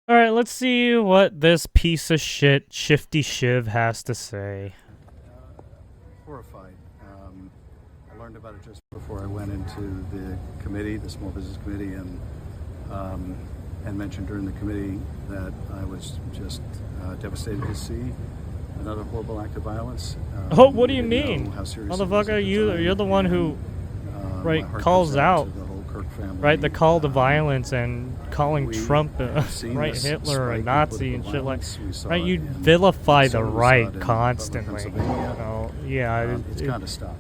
Alright, let's see what this piece of shit, Shifty Shiv, has to say. Horrified. I learned about it just before I went into the committee, the Small Business Committee, and mentioned during the committee that I was just devastated to see another horrible act of violence. Oh, what do you mean? Motherfucker, you're the one who, right, calls out, right, the call to violence and calling Trump, right, Hitler a Nazi and shit like, right, you vilify the right constantly. Oh, yeah. It's got to stop.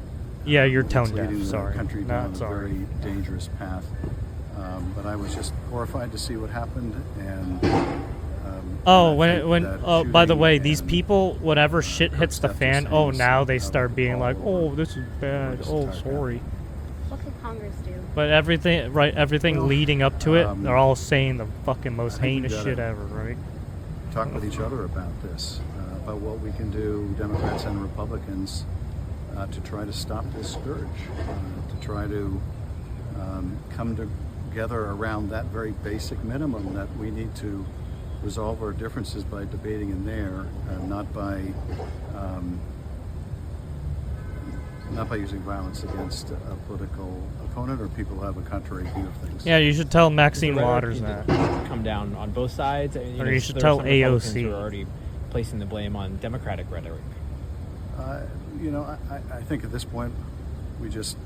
Yeah, you're tone deaf, Leading sorry. the country down a very dangerous path. But I was just horrified to see what happened, and by the way, these people, whatever shit hits the fan, oh, now they start being like, oh, this is bad, oh, sorry. What could Congress do? But everything leading up to it, they're all saying the fucking most heinous shit ever, right? Talk with each other about this, about what we can do, Democrats and Republicans, to try to stop this scourge, to try to come together around that very basic minimum that we need to resolve our differences by debating in there, not by using violence against a political opponent or people who have a contrary view of things. Yeah, you should tell Maxine Waters that. Come down on both sides. Or you should tell AOC. Who are already placing the blame on Democratic rhetoric. I think at this point we just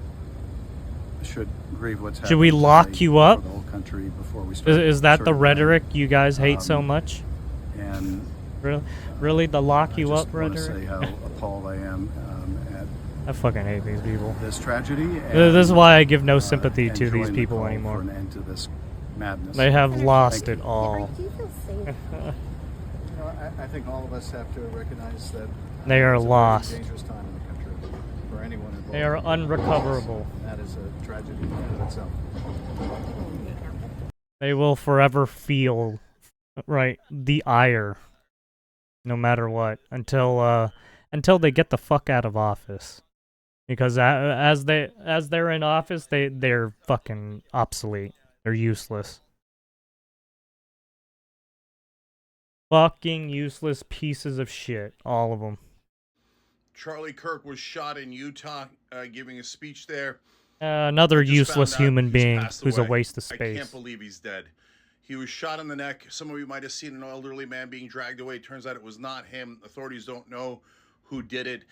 should grieve what's happening. Should we lock you up? The whole country before we start. Is that the rhetoric you guys hate so much? And really, the lock you up rhetoric? rhetoric? I just want to say how appalled I am at I fucking hate these people. this tragedy. This is why I give no sympathy to these people anymore. For an end to this madness. They have lost it all. Do you feel safe? I think all of us have to recognize that They are it's a very lost. dangerous time in the country for anyone involved. They are unrecoverable. That is a tragedy in and of itself. They will forever feel, right, the ire, no matter what, until they get the fuck out of office. Because as they're in office, they're fucking obsolete. They're useless. Fucking useless pieces of shit, all of them. Charlie Kirk was shot in Utah, giving a speech there. Another useless human being who's a waste of space. I can't believe he's dead. He was shot in the neck. Some of you might have seen an elderly man being dragged away. Turns out it was not him. Authorities don't know who did it.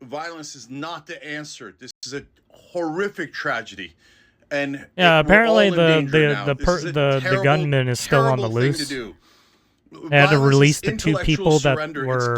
Violence is not the answer. This is a horrific tragedy. And yeah, apparently the gunman is still on the loose. They had to release the two people that were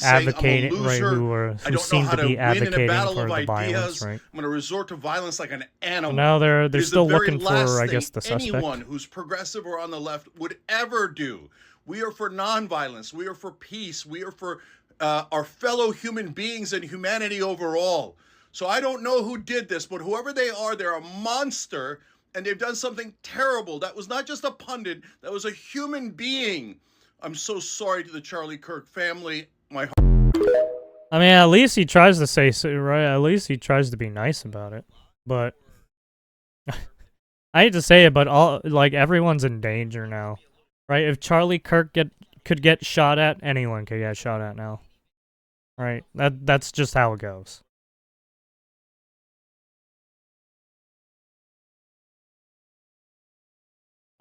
advocating, who seemed to be advocating for the violence, right? I'm going to resort to violence like an animal. Now they're still looking for, I guess, the suspect. Anyone who's progressive or on the left would ever do. We are for nonviolence. We are for peace. We are for our fellow human beings and humanity overall. So I don't know who did this, but whoever they are, they're a monster. And they've done something terrible. That was not just a pundit. That was a human being. I'm so sorry to the Charlie Kirk family. My heart. I mean, at least he tries to say so, right? At least he tries to be nice about it. But I hate to say it, but everyone's in danger now, right? If Charlie Kirk could get shot at, anyone could get shot at now, right? That's just how it goes.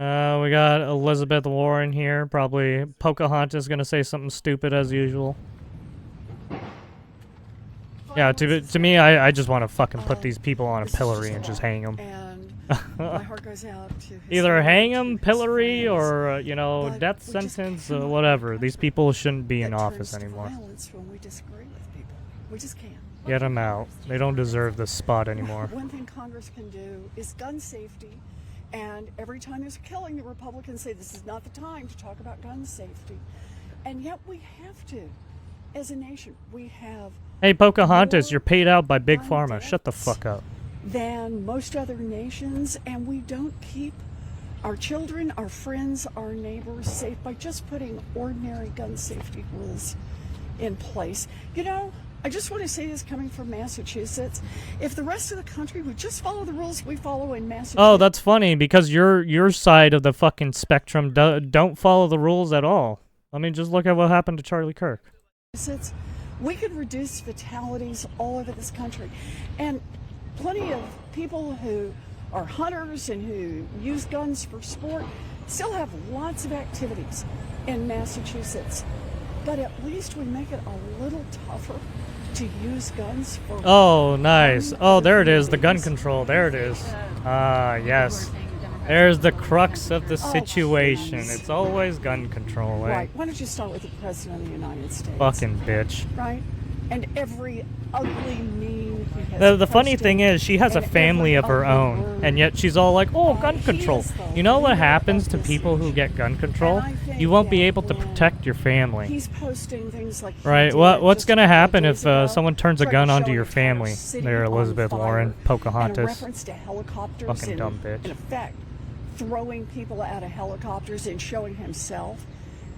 We got Elizabeth Warren here. Probably Pocahontas gonna say something stupid as usual. Yeah, to me, I just want to fucking put these people on a pillory and just hang them. My heart goes out to Either hang them, pillory, or death sentence, or whatever. These people shouldn't be in office anymore. When we disagree with people. We just can't. Get them out. They don't deserve this spot anymore. One thing Congress can do is gun safety. And every time there's a killing, the Republicans say this is not the time to talk about gun safety. And yet we have to. As a nation, we have... Hey, Pocahontas, you're paid out by Big Pharma. Shut the fuck up. ...than most other nations, and we don't keep our children, our friends, our neighbors safe by just putting ordinary gun safety rules in place. You know, I just want to say this coming from Massachusetts. If the rest of the country would just follow the rules we follow in Massachusetts. Oh, that's funny because your side of the fucking spectrum don't follow the rules at all. I mean, just look at what happened to Charlie Kirk. We could reduce fatalities all over this country. And plenty of people who are hunters and who use guns for sport still have lots of activities in Massachusetts. But at least we make it a little tougher to use guns for... Oh, nice. Oh, there it is. The gun control. There it is. Ah, yes. There's the crux of the situation. It's always gun control, eh? Right. Why don't you start with the President of the United States? Fucking bitch. Right? And every ugly meme he has The funny thing is, she has a and family of every her ugly own, word. and yet she's all like, oh, gun He control. is the You know what leader happens of to this people who nation. get gun control? And I think You won't be that able to when protect your family. He's posting things like he Right, did what's just going to a couple happen days if ago, someone turns a trying gun to onto show your an entire family? city There, on Elizabeth fire, Warren, and a Pocahontas. reference to helicopters Fucking and, dumb bitch. in effect, throwing people out of helicopters and showing himself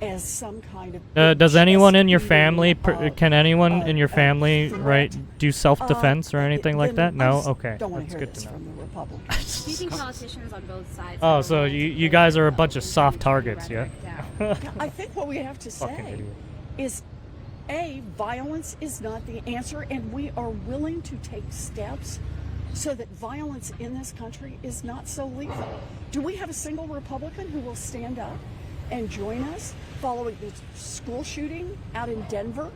as some kind of Does anyone in your chest family, beating, can anyone in your family, threat. right, do self-defense or anything like that? then No? I just Okay, don't want that's to hear good this to know. from the Republicans. Do you think politicians on both sides? Oh, have a so role to you play guys are a in bunch of soft targets, yeah? rhetoric down? I think what we have to Fucking say idiot. is, A, violence is not the answer, and we are willing to take steps so that violence in this country is not so lethal. Do we have a single Republican who will stand up and join us following the school shooting out in Denver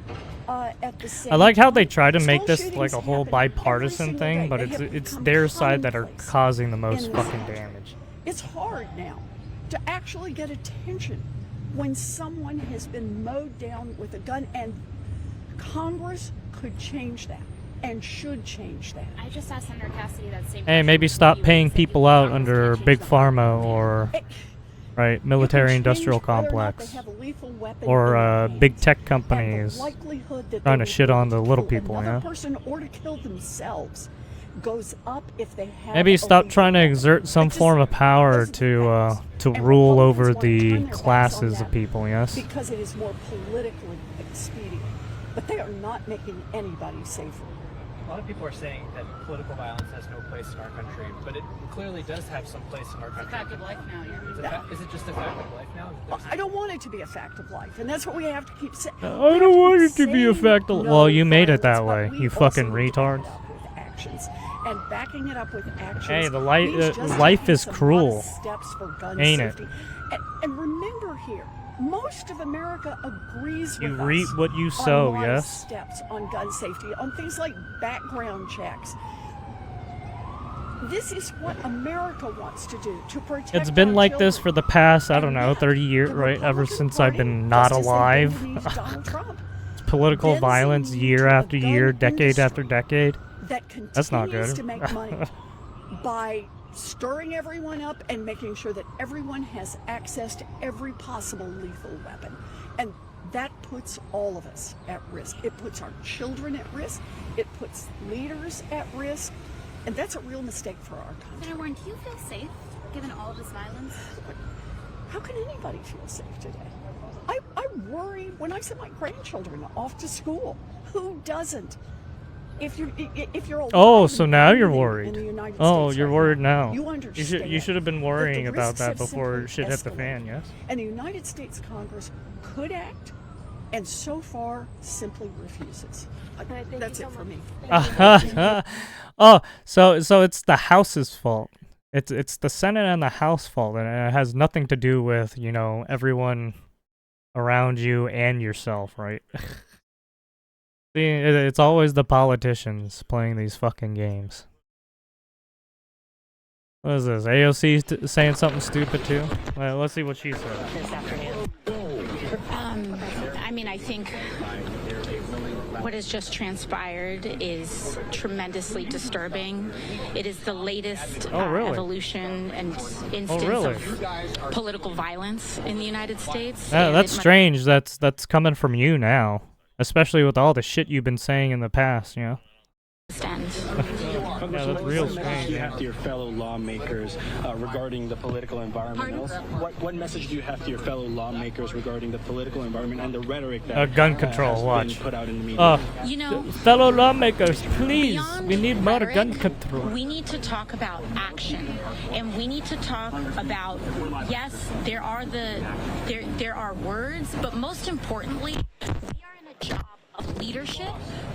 at the same I like how they time? try to make School this shootings like a whole happen every bipartisan single thing, day. but They have it's become their side that are commonplace causing the most in this fucking country. damage. It's hard now to actually get attention when someone has been mowed down with a gun, and Congress could change that and should change that. I just asked Senator Cassidy that same Hey, question maybe to stop you, paying and he said people out Congress under can't Big change the Pharma law. or, It- right, you can military change industrial whether or not complex. they have a lethal weapon Or in their big hands. tech And companies the likelihood that trying they to will shit be able on the to little kill people, another yeah? person or to kill themselves goes up if they have Maybe a stop lethal trying to weapon. exert some Just- form of power those are the to facts. to And rule Republicans over wanna turn the their backs on classes of that people, yes? because it is more politically expedient. But they are not making anybody safer. A lot of people are saying that political violence has no place in our country, but it clearly does have some place in our country. Fact of life now, yeah. Is it just a fact of life now? I don't want it to be a fact of life, and that's what we have to keep saying. I don't want it to be a fact of... Well, you made it that way, you fucking retard. retards. Actions and backing it up with actions. Hey, the means just life taking is some cruel, modest steps for gun ain't it? safety. And remember here, most of America agrees with You us reap what you on sow, modest yes? steps on gun safety, on things like background checks. This is what America wants to do to protect. It's been our like this children. for the past, I don't And know, yet, 30 years, the right? Ever Republican since I've Party, been not just as they alive. bend the knee to Donald Trump, Political bends the violence knee year to the after gun year, decade industry after decade. that That's not continues good. to make money by stirring everyone up and making sure that everyone has access to every possible lethal weapon. And that puts all of us at risk. It puts our children at risk. It puts leaders at risk. And that's a real mistake for our country. Senator Warren, do you feel safe given all of this violence? How can anybody feel safe today? I worry when I send my grandchildren off to school. Who doesn't? If you're alive Oh, so and now you're breathing worried. in the United Oh, States you're right worried now. You You understand should have been that worrying the about risks that have before simply shit hit the escalated. fan, yes? And the United States Congress could act, and so far simply refuses. That's it for me. Oh, so it's the House's fault. It's the Senate and the House fault, and it has nothing to do with, you know, everyone around you and yourself, right? See, it's always the politicians playing these fucking games. What is this? AOC saying something stupid too? Well, let's see what she said. This afternoon. I mean, I think what has just transpired is tremendously disturbing. It is the latest really? evolution and instance really? of political violence in the United States. That's And it strange. That's coming from you now, especially with all the shit you've been saying in the past, you know? must end. Yeah, that's real What message strange. do you have to your fellow lawmakers regarding the political environment? What message do you have to your fellow lawmakers regarding the political environment and the rhetoric that gun control, has watch. been put out in the media? You know, Fellow lawmakers, please, beyond we need more rhetoric, gun control. We need to talk about action, and we need to talk about, yes, there are words, but most importantly, we are in a job of leadership.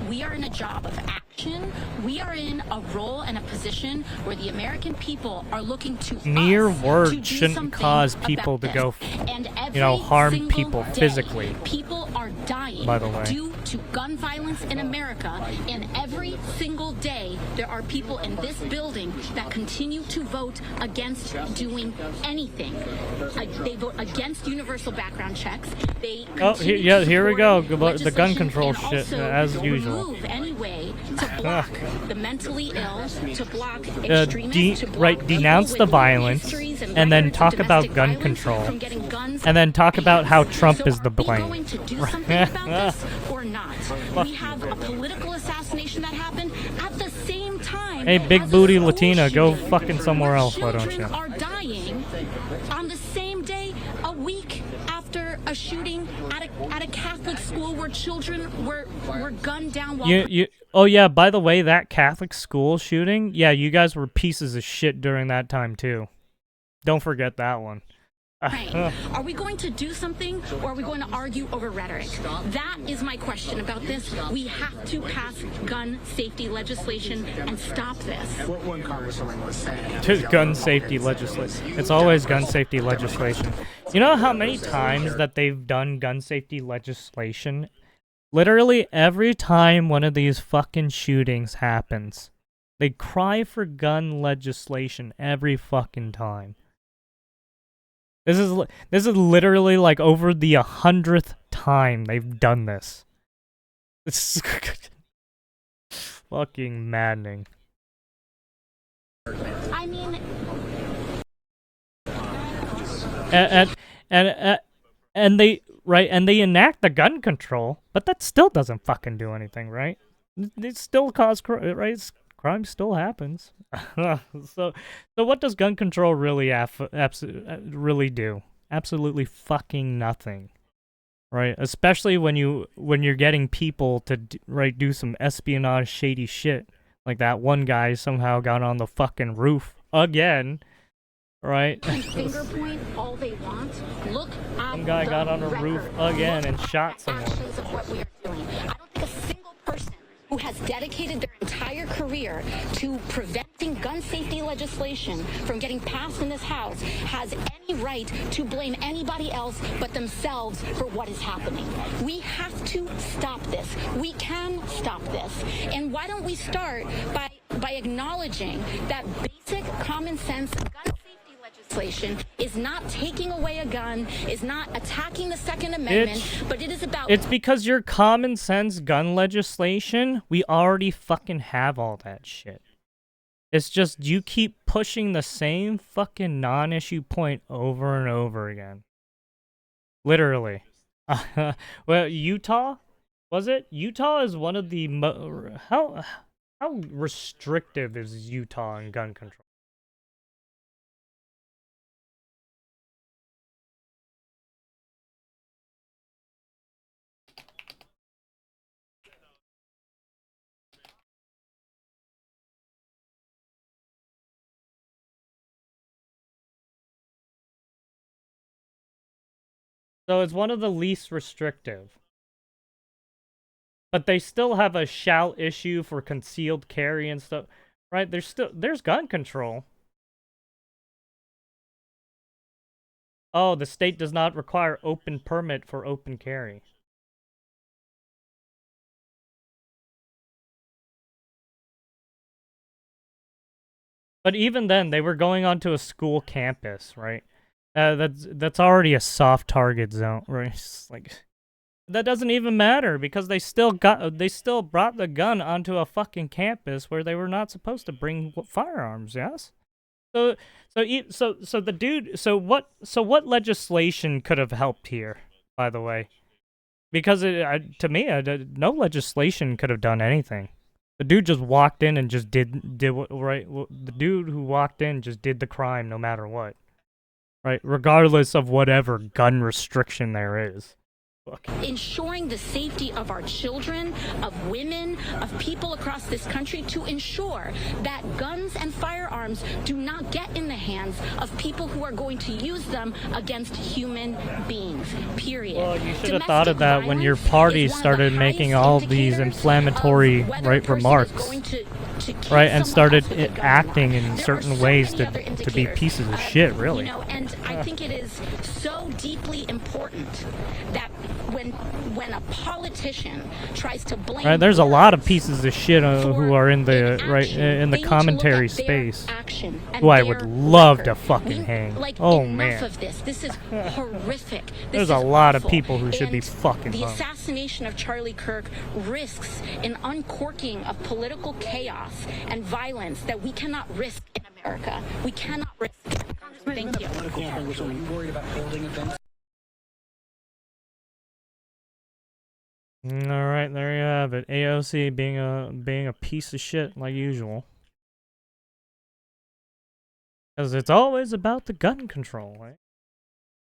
We are in a job of action. We are in a role and a position where the American people are looking to Mere us words to do shouldn't something cause about people to this. go, And harm every people single day, physically. People are dying By the way. due to gun violence in America, and every single day there are people in this building that continue to vote against doing anything. They vote against universal background checks. They continue to here we go. support The gun legislation control and shit, also as usual. remove any way to block the mentally ill, to block extremists, to block people denounce with the long violence, histories and then records of talk about domestic gun violence control, from getting guns and then talk about how passed. Trump So is the are we blame. going to do something about this or not? We have a political assassination that happened at the same time. Hey, big as a booty school Latina, go shooting fucking somewhere where else, why don't children you? are dying on the same day, a week after a shooting at a Catholic school where children were gunned down while Oh yeah, by the way, that Catholic school shooting, yeah, you guys were pieces of shit during that time too. Don't forget that one. praying. Are we going to do something, or are we going to argue over rhetoric? That is my question about this. We have to pass gun safety legislation and stop this. One congresswoman was saying. Gun safety legislation. It's always gun safety legislation. You know how many times that they've done gun safety legislation? Literally every time one of these fucking shootings happens, they cry for gun legislation every fucking time. This is literally like over the 100th time they've done this. It's fucking maddening. I mean, and they enact the gun control, but that still doesn't fucking do anything, right? It still cause crime still happens. So what does gun control really really do? Absolutely fucking nothing, right? Especially when you're getting people to do some espionage shady shit, like that one guy somehow got on the fucking roof again, right? finger point all they want. Look at Some guy got on a roof again and shot someone. actions of what we are doing. I don't think a single person who has dedicated their entire career to preventing gun safety legislation from getting passed in this House has any right to blame anybody else but themselves for what is happening. We have to stop this. We can stop this. And why don't we start by acknowledging that basic common sense gun safety legislation is not taking away a gun, is not attacking the Second Amendment, but it is about... It's because your common sense gun legislation, we already fucking have all that shit. It's just you keep pushing the same fucking non-issue point over and over again. Literally. Well, Utah? Was it? Utah is one of the... How restrictive is Utah in gun control? So it's one of the least restrictive. But they still have a shall issue for concealed carry and stuff. Right? There's gun control. Oh, the state does not require open permit for open carry. But even then, they were going onto a school campus, right? That's already a soft target zone, right? It's like that doesn't even matter because they still brought the gun onto a fucking campus where they were not supposed to bring firearms. Yes. So what legislation could have helped here? By the way, because to me, no legislation could have done anything. The dude just walked in and just did what the dude who walked in just did the crime no matter what. Right? Regardless of whatever gun restriction there is. Fuck. Ensuring the safety of our children, of women, of people across this country, to ensure that guns and firearms do not get in the hands of people who are going to use them against human beings, period. Well, you should have thought of that when your party started making all these inflammatory remarks. Right, and started acting in certain ways to be pieces of shit, really. And I think it is so deeply important that when a politician tries to blame, right, there's a lot of pieces of shit who are in the in the commentary space who I would love to fucking hang. Oh man, of this is horrific. There's a lot of people who should be fucking hung. The assassination of Charlie Kirk risks an uncorking of political chaos and violence that we cannot risk in America. We cannot risk. Thank you. Are you worried about holding events? All right, there you have it. AOC being a piece of shit like usual. Because it's always about the gun control, right?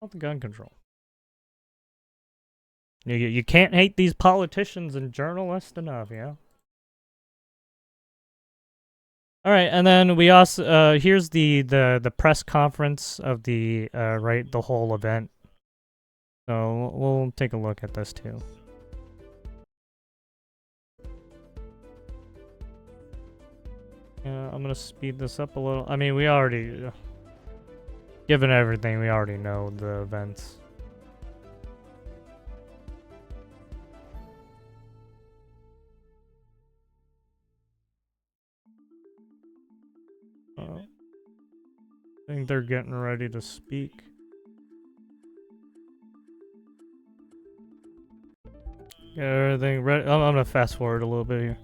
About the gun control. You can't hate these politicians and journalists enough, yeah? All right, and then we also here's the press conference of the the whole event. So we'll take a look at this too. I'm gonna speed this up a little. I mean, we already, given everything, we already know the events. I think they're getting ready to speak. Get everything ready. I'm gonna fast forward a little bit here.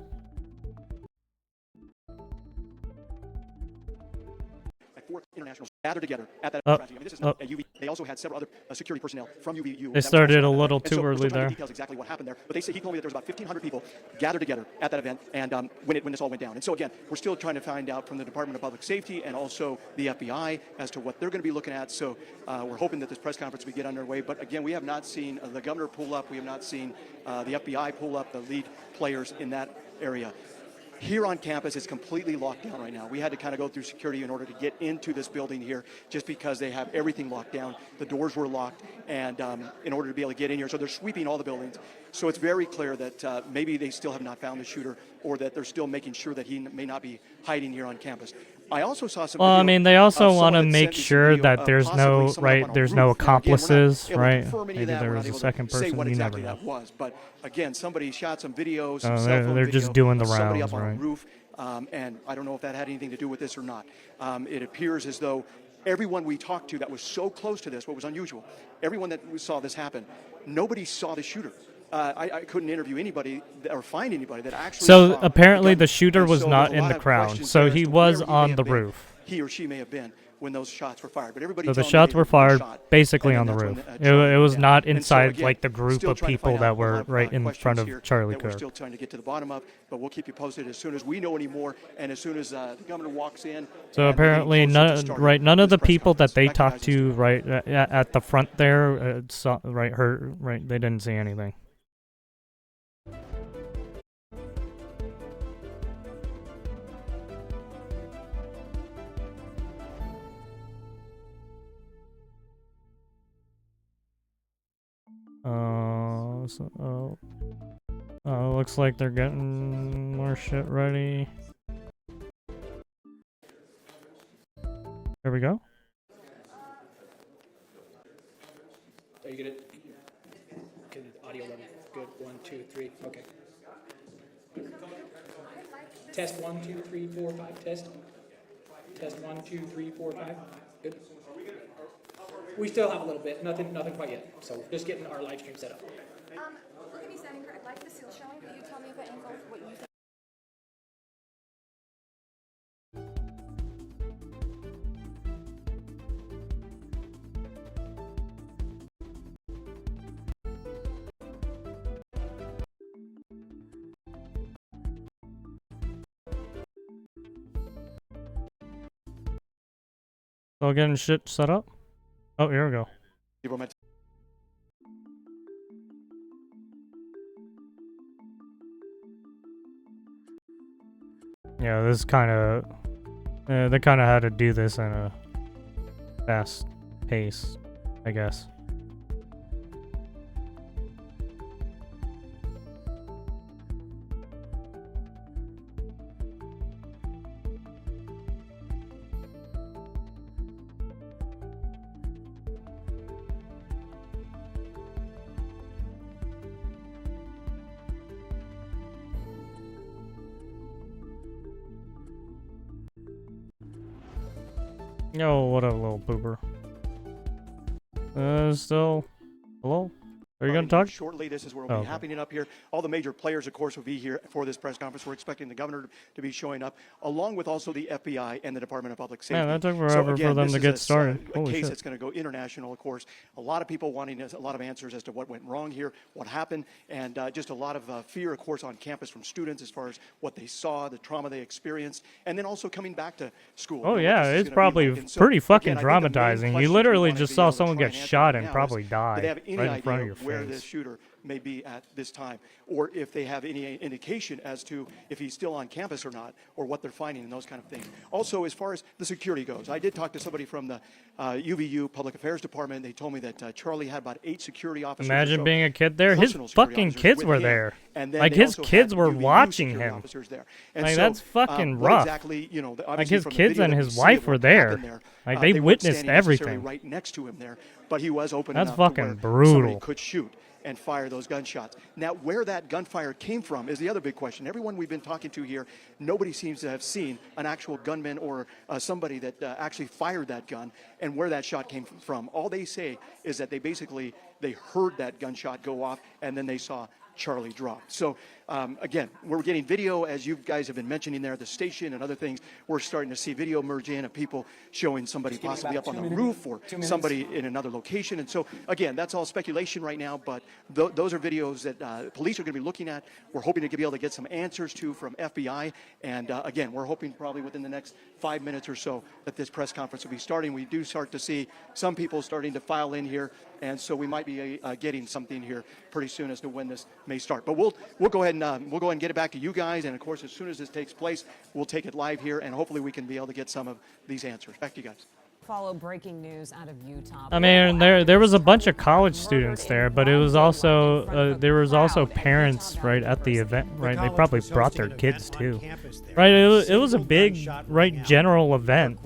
Internationals gathered together at that tragedy. I mean, this is not a UV. They also had several other security personnel from UVU. They started a little too early there. Details exactly what happened there, but he told me that there was about 1,500 people gathered together at that event, and when this all went down. And so again, we're still trying to find out from the Department of Public Safety and also the FBI as to what they're going to be looking at. So we're hoping that this press conference will get underway. But again, we have not seen the governor pull up. We have not seen the FBI pull up, the lead players in that area. Here on campus, it's completely locked down right now. We had to kind of go through security in order to get into this building here, just because they have everything locked down. The doors were locked, and in order to be able to get in here, so they're sweeping all the buildings. So it's very clear that maybe they still have not found the shooter, or that they're still making sure that he may not be hiding here on campus. I also saw some. Well, I mean, they also want to make sure that there's no there's no accomplices, right? Maybe there was a second person. You never know. That was, but again, somebody shot some videos. They're just doing the rounds, up on right? a roof, and I don't know if that had anything to do with this or not. It appears as though everyone we talked to that was so close to this, what was unusual, everyone that saw this happen, nobody saw the shooter. I couldn't interview anybody or find anybody that actually. So apparently the shooter was not in the crowd, so he was on the roof. He or she may have been when those shots were fired, but everybody. So the shots were fired basically on the roof. It was not inside like the group of people that were right in front of Charlie Kirk. We're still trying to get to the bottom of, but we'll keep you posted as soon as we know any more, and as soon as the governor walks in. So apparently none of the people that they talked to at the front there saw they didn't see anything. Looks like they're getting more shit ready. There we go. Are you good? Good audio level. Good. 1, 2, 3. Okay. Test 1, 2, 3, 4, 5. Test. Test 1, 2, 3, 4, 5. Good. We still have a little bit. Nothing quite yet. So just getting our live stream set up. Look at me standing here. I'd like the seal showing. Will you tell me if it angles what you think? Still getting shit set up? Oh, here we go. People are meant to Yeah, this kind of... they kind of had to do this in a fast pace, I guess. Yo, what up, little pooper? Still... Hello? Are you going to talk? Shortly, this is where we'll be happening up here. All the major players, of course, will be here for this press conference. We're expecting the governor to be showing up, along with also the FBI and the Department of Public Safety. Man, that took forever for them to get started. A case that's going to go international, of course. A lot of people wanting a lot of answers as to what went wrong here, what happened, and just a lot of fear, of course, on campus from students as far as what they saw, the trauma they experienced, and then also coming back to school. Oh, yeah, it's probably pretty fucking traumatizing. You literally just saw someone get shot and probably die right in front of your face. Where this shooter may be at this time, or if they have any indication as to if he's still on campus or not, or what they're finding and those kind of things. Also, as far as the security goes, I did talk to somebody from the UVU Public Affairs Department. They told me that Charlie had about 8 security officers. Imagine being a kid there. His fucking kids were there. Like, his kids were watching him. Like, that's fucking rough. Exactly, you know, like, his kids and his wife were there. Like, they witnessed everything. Right next to him there, but he was open That's enough fucking to where brutal. somebody could shoot and fire those gunshots. Now, where that gunfire came from is the other big question. Everyone we've been talking to here, nobody seems to have seen an actual gunman or somebody that actually fired that gun and where that shot came from. All they say is that they heard that gunshot go off and then they saw Charlie drop. So again, we're getting video, as you guys have been mentioning there at the station and other things. We're starting to see video merge in of people showing somebody possibly up on the roof or somebody in another location. And so again, that's all speculation right now, but those are videos that police are going to be looking at. We're hoping to be able to get some answers to from FBI. And again, we're hoping probably within the next 5 minutes or so that this press conference will be starting. We do start to see some people starting to file in here, and so we might be getting something here pretty soon as to when this may start. But we'll go ahead and get it back to you guys, and of course, as soon as this takes place, we'll take it live here, and hopefully we can be able to get some of these answers. Back to you guys. Follow breaking news out of Utah. I mean, there was a bunch of college students there, but it was also there was also parents right at the event, right? They probably brought their kids too, right? It was a big, right, general event.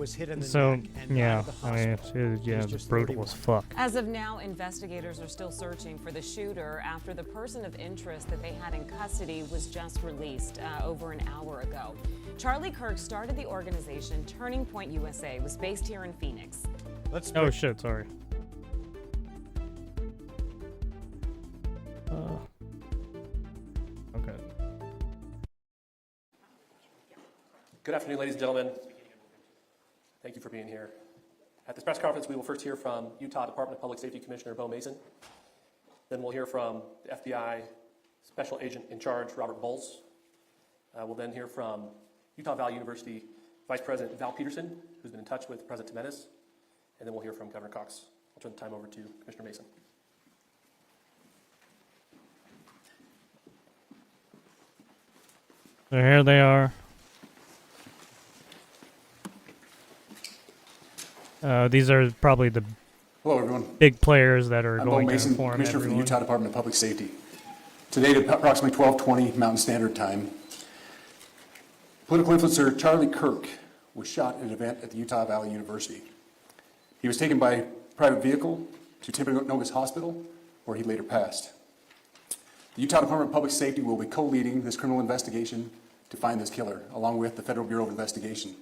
So yeah, I mean, it's brutal as fuck. As of now, investigators are still searching for the shooter after the person of interest that they had in custody was just released over an hour ago. Charlie Kirk started the organization Turning Point USA, was based here in Phoenix. Oh shit, sorry. Okay. Good afternoon, ladies and gentlemen. Thank you for being here. At this press conference, we will first hear from Utah Department of Public Safety Commissioner Bo Mason. Then we'll hear from the FBI Special Agent in Charge, Robert Bowles. We'll then hear from Utah Valley University Vice President Val Peterson, who's been in touch with President Jimenez. And then we'll hear from Governor Cox. I'll turn the time over to Commissioner Mason. So here they are. These are probably the Hello, everyone. Big players that are I'm going Bo Mason, to inform Commissioner everyone. for the Utah Department of Public Safety. Today at approximately 12:20 Mountain Standard Time, political influencer Charlie Kirk was shot at an event at the Utah Valley University. He was taken by private vehicle to Timpanogos Hospital, where he later passed. The Utah Department of Public Safety will be co-leading this criminal investigation to find this killer, along with the Federal Bureau of Investigation.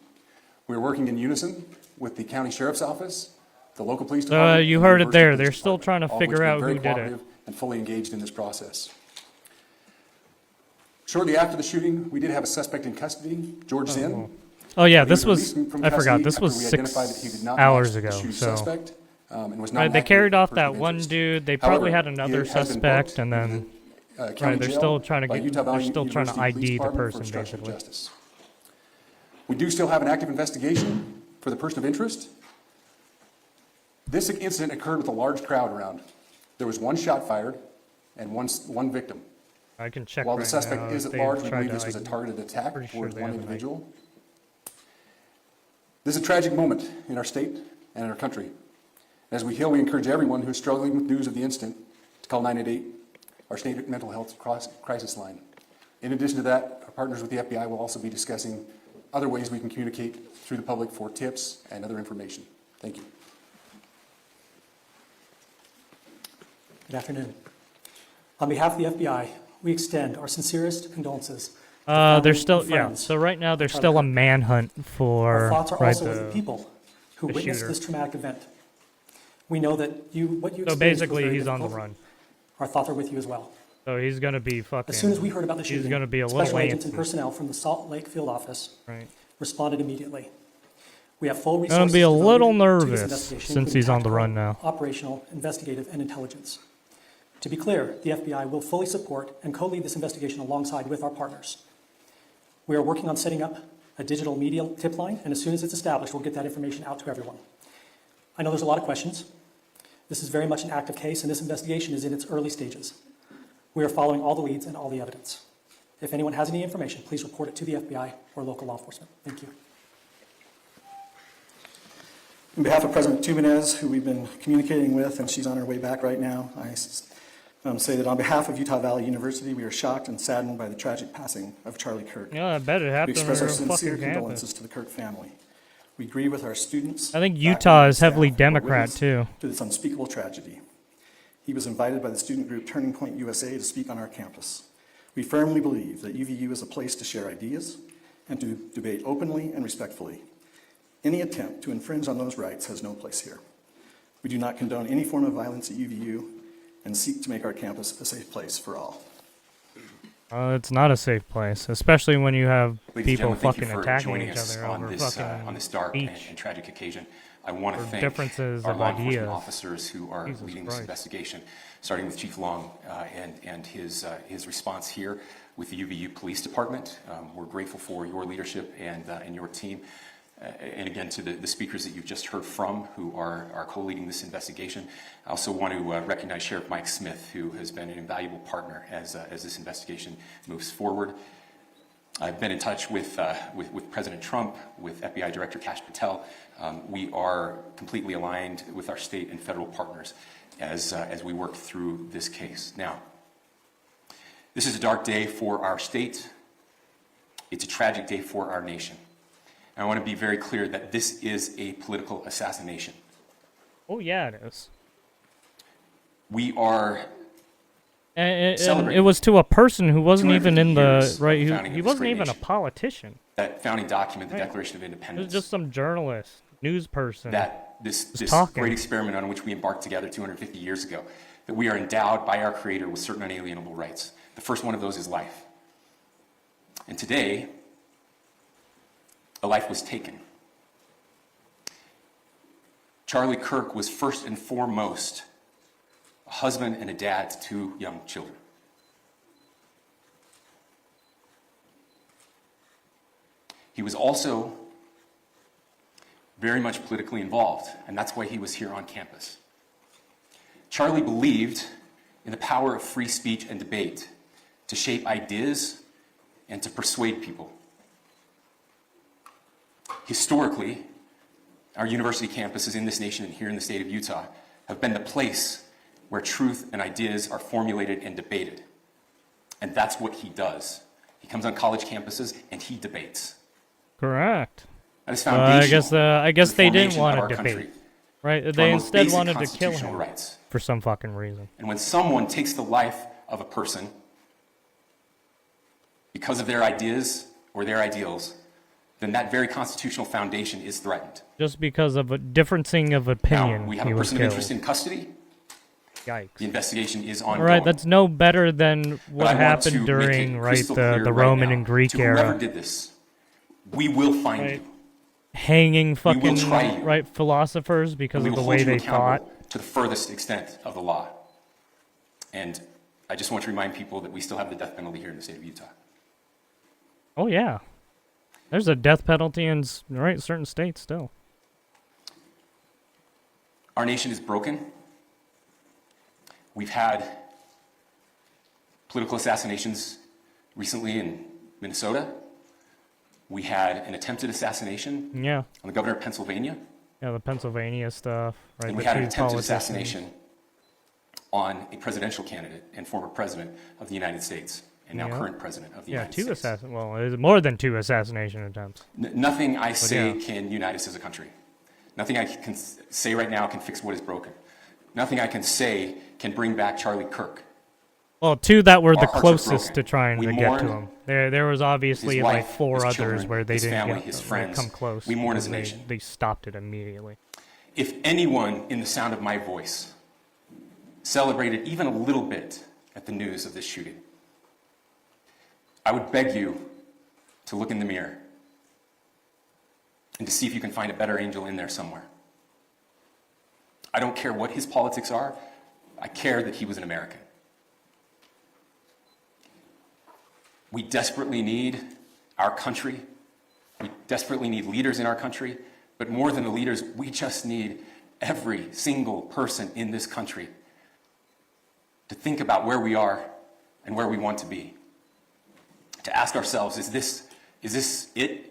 We are working in unison with the County Sheriff's Office, the local police department. You heard it there. They're still trying to figure out who did it. And fully engaged in this process. Shortly after the shooting, we did have a suspect in custody, George Zinn. Oh yeah, this was, I forgot, this was 6 hours ago, so. Right, they carried off that one dude, they probably had another suspect, and then, right, they're still trying to ID the person, basically. We do still have an active investigation for the person of interest. This incident occurred with a large crowd around. There was one shot fired and one victim. I can check While right the suspect now is if at they large, we tried believe to, this was a like, targeted attack pretty sure towards they one haven't, like- individual. This is a tragic moment in our state and in our country. As we we encourage everyone who is struggling with news of the incident to call 988, our state mental health crisis line. In addition to that, our partners with the FBI will also be discussing other ways we can communicate through the public for tips and other information. Thank you. Good afternoon. On behalf of the FBI, we extend our sincerest condolences. There's still, yeah, so right now there's still a manhunt for, Our thoughts are right, also with the people who the witnessed shooter. this traumatic event. We know that what you So experienced was basically very he's on the difficult. run. Our thoughts are with you as well. So he's gonna be fucking. As soon as we heard about the shooting, he's gonna be a little special agents and antsy. personnel from the Salt Lake field office Right. responded immediately. We have full I'm resources. gonna be a devoted little to this nervous investigation, since including he's on the tactical, run now. Operational, investigative, and intelligence. To be clear, the FBI will fully support and co-lead this investigation alongside with our partners. We are working on setting up a digital media tip line, and as soon as it's established, we'll get that information out to everyone. I know there's a lot of questions. This is very much an active case, and this investigation is in its early stages. We are following all the leads and all the evidence. If anyone has any information, please report it to the FBI or local law enforcement. Thank you. On behalf of President Tubanez, who we've been communicating with, and she's on her way back right now, I say that on behalf of Utah Valley University, we are shocked and saddened by the tragic passing of Charlie Kirk. Yeah, I bet it We happened on express our her sincere fucking condolences campus. to the Kirk family. We grieve with our students. I think faculty, Utah and is heavily staff who are Democrat, witness too. To this unspeakable tragedy. He was invited by the student group Turning Point USA to speak on our campus. We firmly believe that UVU is a place to share ideas and to debate openly and respectfully. Any attempt to infringe on those rights has no place here. We do not condone any form of violence at UVU and seek to make our campus a safe place for all. It's not a safe place, especially when you have Ladies and people gentlemen, thank you fucking for attacking joining each us other on over this, fucking on this dark and speech. tragic occasion. I want to Or thank differences our of law enforcement ideas. officers who are Jesus leading Christ. this investigation, starting with Chief Long and his response here with the UVU Police Department. We're grateful for your leadership and your team. And again, to the speakers that you've just heard from who are co-leading this investigation. I also want to recognize Sheriff Mike Smith, who has been an invaluable partner as this investigation moves forward. I've been in touch with President Trump, with FBI Director Kash Patel. We are completely aligned with our state and federal partners as we work through this case. Now, this is a dark day for our state. It's a tragic day for our nation. I want to be very clear that this is a political assassination. Oh yeah, it is. We are And it celebrating was to a person who wasn't even in the 250 right. years of founding He of this wasn't great even a nation. politician. That founding document, the Right. Declaration of It was Independence, just some journalist, news person. that this talking. great experiment on which we embarked together 250 years ago, that we are endowed by our Creator with certain unalienable rights. The first one of those is life. And today, a life was taken. Charlie Kirk was first and foremost a husband and a dad to two young children. He was also very much politically involved, and that's why he was here on campus. Charlie believed in the power of free speech and debate to shape ideas and to persuade people. Historically, our university campuses in this nation and here in the state of Utah have been the place where truth and ideas are formulated and debated. And that's what he does. He comes on college campuses and he debates. Correct. That is I foundational guess to the they didn't formation want of to our debate, country, right? to our They most instead basic wanted to kill constitutional him rights. for some fucking reason. And when someone takes the life of a person because of their ideas or their ideals, then that very constitutional foundation is threatened. Just because of a differencing of opinion, Now, we have he a was person of killed. interest in custody. Yikes. The investigation is All ongoing. right, that's no better than But what I want happened to make during it right crystal clear the right Roman now and Greek to whoever era. did this, we will find Right. you. Hanging fucking try you. right philosophers because And we of the will way hold you they accountable thought. to the furthest extent of the law. And I just want to remind people that we still have the death penalty here in the state of Utah. Oh yeah, there's a death penalty in certain states still. Our nation is broken. We've had political assassinations recently in Minnesota. We had an attempted assassination Yeah. on the governor of Pennsylvania. Yeah, the Pennsylvania stuff, right? And we the had an two attempted politicians. assassination on a presidential candidate and former president of the United States, and now Yeah. current president of the Yeah, United two States. assassin. Well, it's more than two assassination attempts. Nothing I But say yeah. can unite us as a country. Nothing I can say right now can fix what is broken. Nothing I can say can bring back Charlie Kirk. Well, two that were Our the hearts are closest broken. to trying We to get to mourn him. There was obviously his like wife, four his others children, where they his didn't family, get, his like, friends. come close. We mourn as a because nation. They stopped it immediately. If anyone in the sound of my voice celebrated even a little bit at the news of this shooting, I would beg you to look in the mirror and to see if you can find a better angel in there somewhere. I don't care what his politics are. I care that he was an American. We desperately need our country. We desperately need leaders in our country. But more than the leaders, we just need every single person in this country to think about where we are and where we want to be. To ask ourselves, is this it?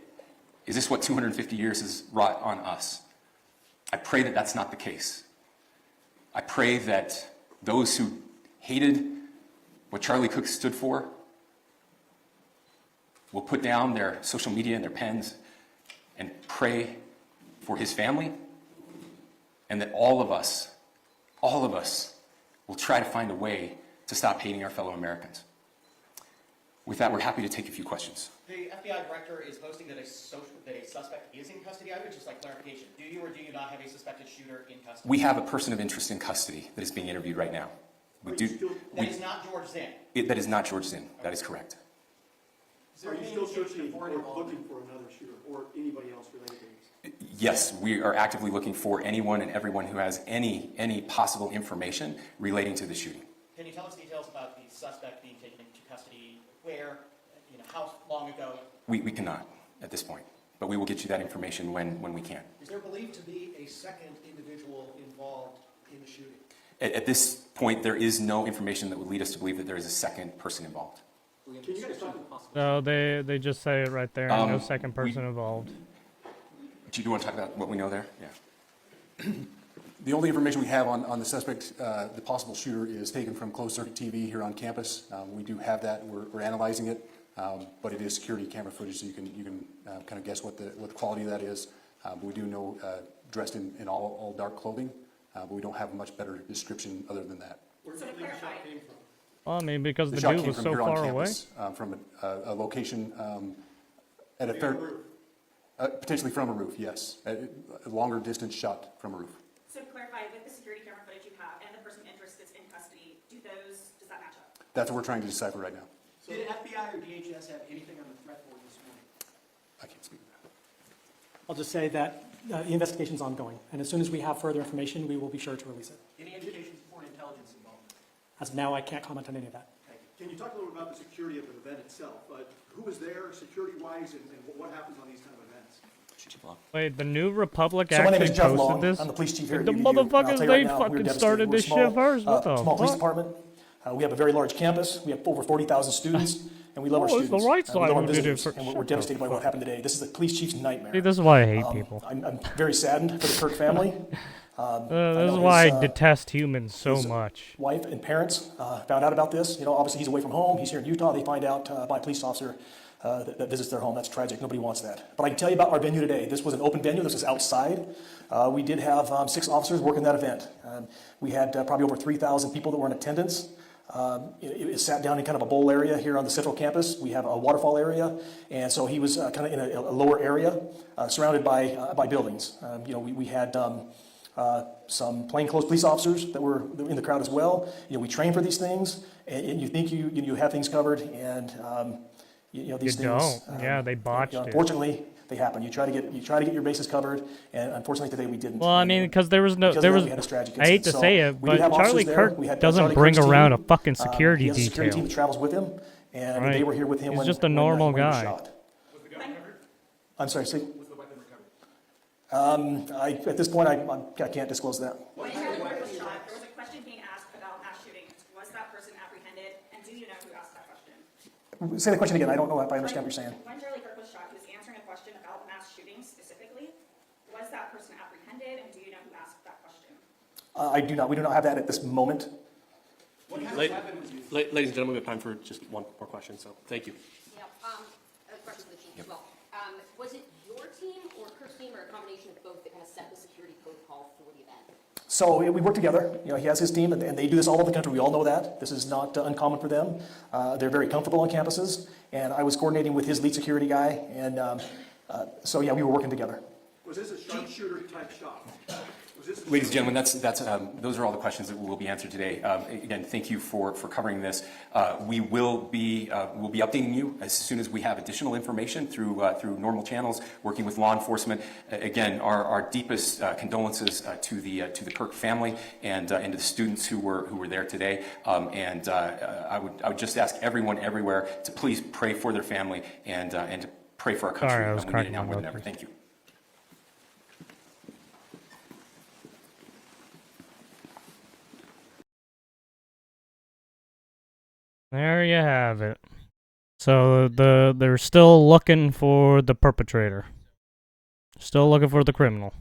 Is this what 250 years has wrought on us? I pray that that's not the case. I pray that those who hated what Charlie Cook stood for will put down their social media and their pens and pray for his family, and that all of us will try to find a way to stop hating our fellow Americans. With that, we're happy to take a few questions. The FBI director is boasting that a suspect is in custody. I would just like clarification. Do you or do you not have a suspected shooter in custody? We have a person of interest in custody that is being interviewed right now. That is not George Zinn. That is not George Zinn. That is correct. Are you still searching or looking for another shooter or anybody else related to this? Yes, we are actively looking for anyone and everyone who has any possible information relating to the shooting. Can you tell us details about the suspect being taken into custody? Where? How long ago? We cannot at this point, but we will get you that information when we can. Is there believed to be a second individual involved in the shooting? At this point, there is no information that would lead us to believe that there is a second person involved. Can you guys talk about No, they just say it right there. No Um, second person involved. Do you want to talk about what we know there? Yeah. The only information we have on the suspect, the possible shooter, is taken from closed-circuit TV here on campus. We do have that. We're analyzing it, but it is security camera footage, so you can kind of guess what the quality of that is. But we do know dressed in all dark clothing, but we don't have a much better description other than that. Where do you believe the shot came from? Well, I mean, because the shot dude came was from so here on far away. campus, from a location at a fair, potentially from a roof, yes. A longer distance shot from a roof. So to clarify, with the security camera footage you have and the person of interest that's in custody, does that match up? That's what we're trying to decipher right now. So did FBI or DHS have anything on the threat board this morning? I can't speak to that. I'll just say that the investigation is ongoing, and as soon as we have further information, we will be sure to release it. Any indications of foreign intelligence involvement? As of now, I can't comment on any of that. Can you talk a little about the security of the event itself? Who was there security-wise and what happens on these kind of events? Wait, the New Republic So my name actually is Jeff posted Long. this? I'm the police chief here at The UVU. I'll motherfuckers, tell you they right now, we're fucking devastated. started We're this small, shit first. What the small police fuck? department. We have a very large campus. We have over 40,000 students, and we love our Oh, it's students. the right We side love our who did it visitors, first. and we're Shut devastated the by what fuck happened today. This is the police chief's nightmare. See, this is why I hate people. I'm very saddened for the Kirk family. This is why I detest humans so his much. Wife and parents found out about this. Obviously he's away from home. He's here in Utah. They find out by a police officer that visits their home. That's tragic. Nobody wants that. But I can tell you about our venue today. This was an open venue. This was outside. We did have 6 officers working that event. We had probably over 3,000 people that were in attendance. It sat down in kind of a bowl area here on the central campus. We have a waterfall area, and so he was kind of in a lower area, surrounded by buildings. We had some plainclothes police officers that were in the crowd as well. We train for these things, and you think you have things covered, and these You things. don't. Yeah, they botched it. Unfortunately, they happen. You try to get your bases covered, and unfortunately today we didn't. Well, I mean, because there was we had a tragic I hate to incident. say So it, we did but have Charlie officers there. Kirk We had doesn't Charlie bring Kirk's around team. a fucking security He has a security detail. team that travels with him, and Right. they were here with him He's when just a when normal he was guy. shot. I'm sorry, see? At this point, I can't disclose that. When Charlie Kirk was shot, there was a question being asked about mass shootings. Was that person apprehended, and do you know who asked that question? Say the question again. I don't know if I understand what you're saying. When Charlie Kirk was shot, he was answering a question about mass shootings specifically. Was that person apprehended, and do you know who asked that question? I do not. We do not have that at this moment. Ladies and gentlemen, we have time for just one more question, so thank you. Yeah, a question for the chief as well. Was it your team or Kirk's team or a combination of both that kind of set the security protocol for the event? So we work together. You know, he has his team, and they do this all over the country. We all know that. This is not uncommon for them. They're very comfortable on campuses, and I was coordinating with his lead security guy, and so yeah, we were working together. Was this a sharpshooter type shot? Ladies and gentlemen, those are all the questions that will be answered today. Again, thank you for covering this. We will be updating you as soon as we have additional information through normal channels, working with law enforcement. Again, our deepest condolences to the Kirk family and to the students who were there today. I would just ask everyone everywhere to please pray for their family and to pray for our country. We need it now more than ever. Thank you. There you have it. So they're still looking for the perpetrator. Still looking for the criminal.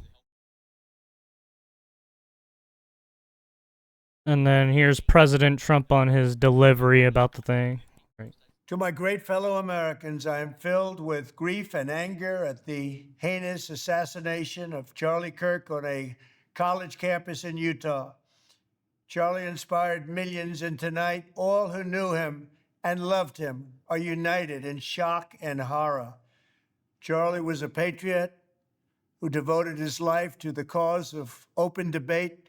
And then here's President Trump on his delivery about the thing. Right. To my great fellow Americans, I am filled with grief and anger at the heinous assassination of Charlie Kirk on a college campus in Utah. Charlie inspired millions, and tonight, all who knew him and loved him are united in shock and horror. Charlie was a patriot who devoted his life to the cause of open debate